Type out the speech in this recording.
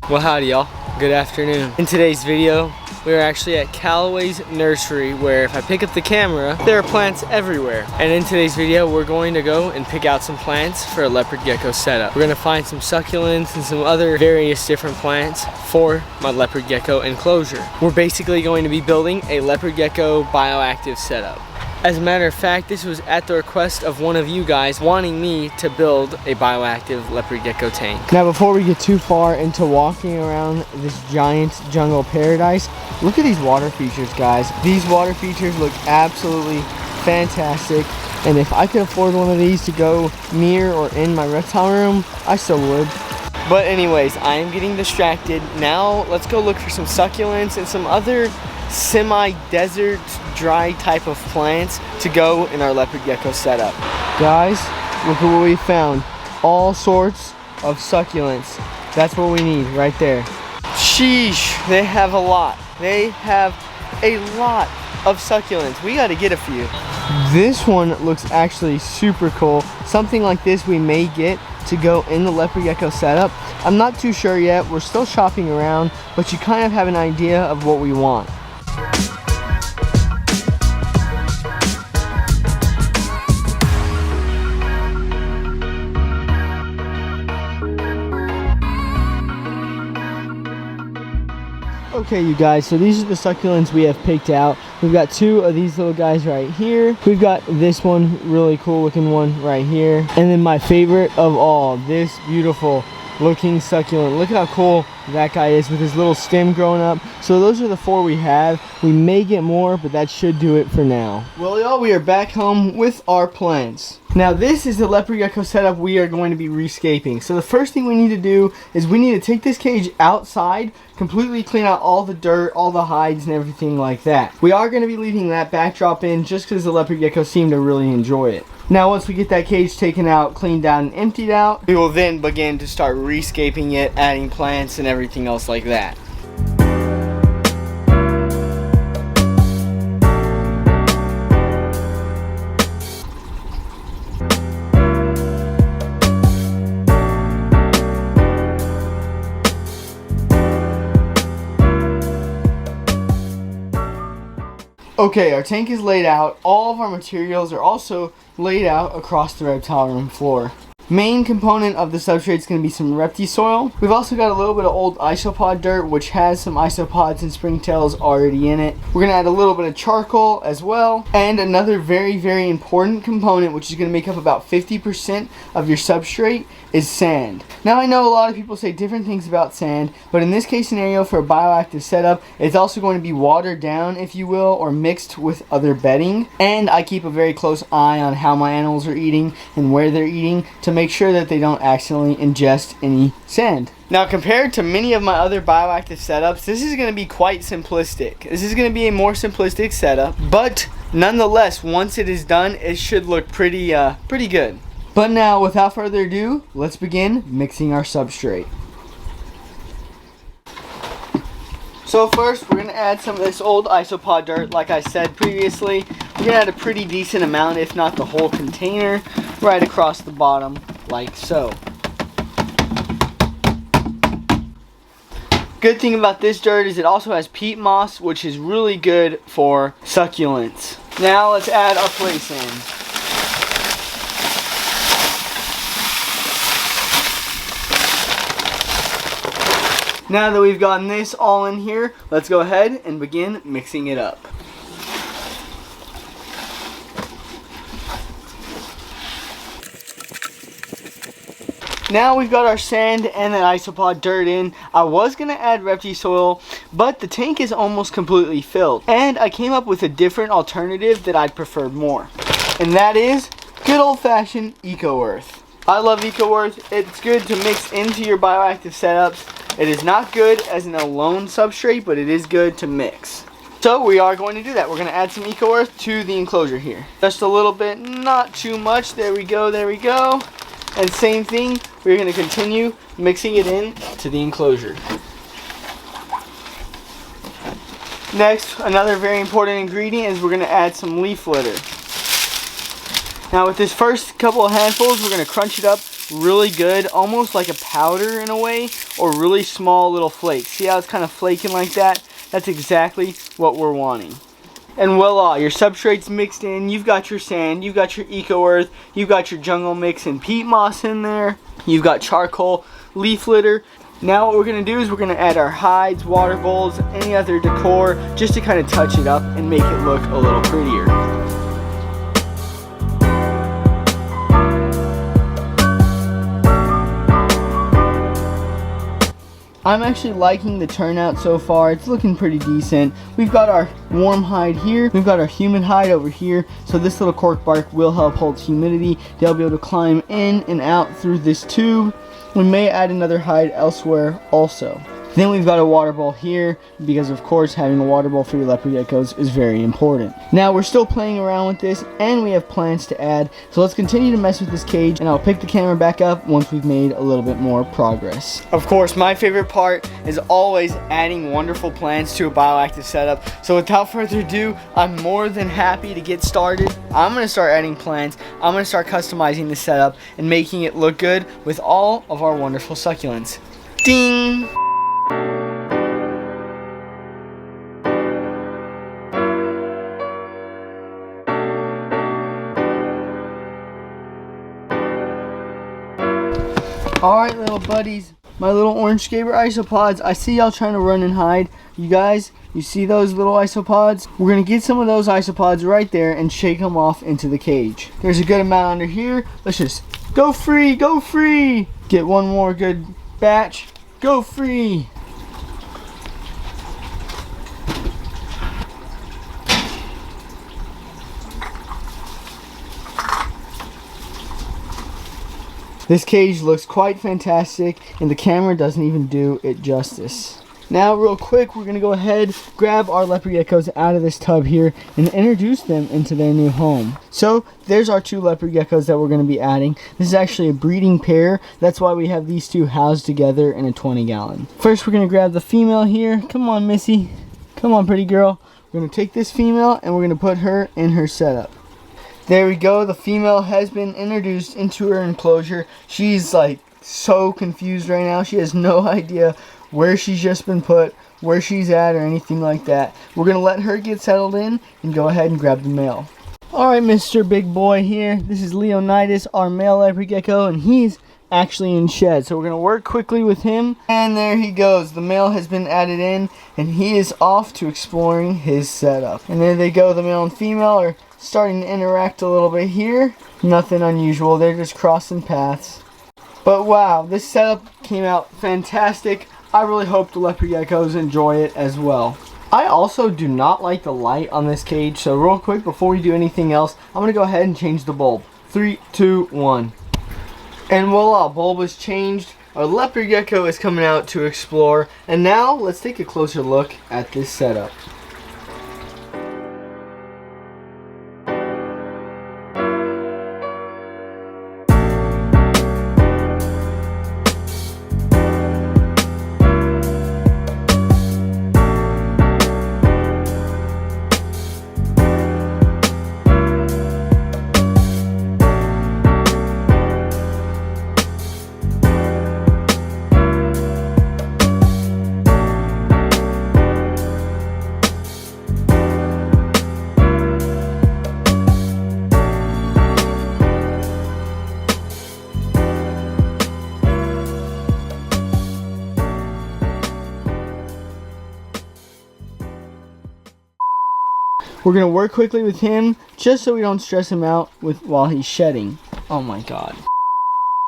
Well, howdy y'all. Good afternoon. In today's video, we're actually at Callaway's nursery where if I pick up the camera, there are plants everywhere. And in today's video, we're going to go and pick out some plants for a leopard gecko setup. We're gonna find some succulents and some other various different plants for my leopard gecko enclosure. We're basically going to be building a leopard gecko bioactive setup. As a matter of fact, this was at the request of one of you guys wanting me to build a bioactive leopard gecko tank. Now before we get too far into walking around this giant jungle paradise, look at these water features, guys. These water features look absolutely fantastic, and if I could afford one of these to go near or in my reptile room, I still would. But anyways, I am getting distracted. Now let's go look for some succulents and some other semi-desert dry type of plants to go in our leopard gecko setup. Guys, look at what we found. All sorts of succulents. That's what we need right there. Sheesh, they have a lot. They have a lot of succulents. We got to get a few. This one looks actually super cool. Something like this we may get to go in the leopard gecko setup. I'm not too sure yet. We're still shopping around, but you kind of have an idea of what we want. Okay, you guys, so these are the succulents we have picked out. We've got two of these little guys right here. We've got this one, really cool looking one right here. And then my favorite of all, this beautiful looking succulent. Look at how cool that guy is with his little stem growing up. So those are the four we have. We may get more, but that should do it for now. Well, y'all, we are back home with our plants. Now this is the leopard gecko setup we are going to be rescaping. So the first thing we need to do is we need to take this cage outside, completely clean out all the dirt, all the hides and everything like that. We are going to be leaving that backdrop in just because the leopard gecko seem to really enjoy it. Now once we get that cage taken out, cleaned out, and emptied out, we will then begin to start rescaping it, adding plants and everything else like that. Okay, our tank is laid out. All of our materials are also laid out across the reptile room floor. Main component of the substrate is going to be some repti soil. We've also got a little bit of old isopod dirt, which has some isopods and springtails already in it. We're going to add a little bit of charcoal as well. And another very, very important component, which is going to make up about 50% of your substrate, is sand. Now I know a lot of people say different things about sand, but in this case scenario for a bioactive setup, it's also going to be watered down, if you will, or mixed with other bedding. And I keep a very close eye on how my animals are eating and where they're eating to make sure that they don't accidentally ingest any sand. Now compared to many of my other bioactive setups, this is going to be quite simplistic. This is going to be a more simplistic setup, but nonetheless, once it is done, it should look pretty good. But now, without further ado, let's begin mixing our substrate. So first, we're going to add some of this old isopod dirt, like I said previously. We're going to add a pretty decent amount, if not the whole container, right across the bottom, like so. Good thing about this dirt is it also has peat moss, which is really good for succulents. Now let's add our play sand. Now that we've gotten this all in here, let's go ahead and begin mixing it up. Now we've got our sand and that isopod dirt in. I was going to add repti soil, but the tank is almost completely filled. And I came up with a different alternative that I'd preferred more. And that is good old-fashioned Eco Earth. I love Eco Earth. It's good to mix into your bioactive setups. It is not good as an alone substrate, but it is good to mix. So we are going to do that. We're going to add some Eco Earth to the enclosure here. Just a little bit, not too much. There we go, there we go. And same thing, we're going to continue mixing it in to the enclosure. Next, another very important ingredient is we're going to add some leaf litter. Now with this first couple of handfuls, we're going to crunch it up really good, almost like a powder in a way, or really small little flakes. See how it's kind of flaking like that? That's exactly what we're wanting. And voila, your substrate's mixed in. You've got your sand, you've got your eco earth, you've got your jungle mix and peat moss in there. You've got charcoal, leaf litter. Now what we're gonna do is we're gonna add our hides, water bowls, any other decor, just to kind of touch it up and make it look a little prettier. I'm actually liking the turnout so far. It's looking pretty decent. We've got our warm hide here. We've got our humid hide over here. So this little cork bark will help hold humidity. They'll be able to climb in and out through this tube. We may add another hide elsewhere also. Then we've got a water bowl here because of course having a water bowl for your leopard geckos is very important. Now we're still playing around with this and we have plants to add. So let's continue to mess with this cage and I'll pick the camera back up once we've made a little bit more progress. Of course, my favorite part is always adding wonderful plants to a bioactive setup. So without further ado, I'm more than happy to get started. I'm gonna start adding plants. I'm gonna start customizing the setup and making it look good with all of our wonderful succulents. Ding! Alright little buddies, my little orange scaber isopods, I see y'all trying to run and hide. You guys, you see those little isopods? We're going to get some of those isopods right there and shake them off into the cage. There's a good amount under here. Let's just go free, go free. Get one more good batch. Go free. This cage looks quite fantastic and the camera doesn't even do it justice. Now real quick, we're going to go ahead, grab our leopard geckos out of this tub here and introduce them into their new home. So there's our two leopard geckos that we're going to be adding. This is actually a breeding pair. That's why we have these two housed together in a 20-gallon. First we're going to grab the female here. Come on Missy. Come on pretty girl. We're going to take this female and we're going to put her in her setup. There we go, the female has been introduced into her enclosure. She's like so confused right now. She has no idea where she's just been put, where she's at, or anything like that. We're going to let her get settled in and go ahead and grab the male. Alright, Mr. Big Boy here. This is Leonidas, our male leopard gecko, and he's actually in shed. So we're going to work quickly with him. And there he goes. The male has been added in, and he is off to exploring his setup. And there they go, the male and female are starting to interact a little bit here. Nothing unusual, they're just crossing paths. But wow, this setup came out fantastic. I really hope the leopard geckos enjoy it as well. I also do not like the light on this cage, so real quick before we do anything else, I'm going to go ahead and change the bulb. 3, 2, 1. And voila, bulb is changed. Our leopard gecko is coming out to explore. And now let's take a closer look at this setup. We're going to work quickly with him just so we don't stress him out while he's shedding. Oh my god.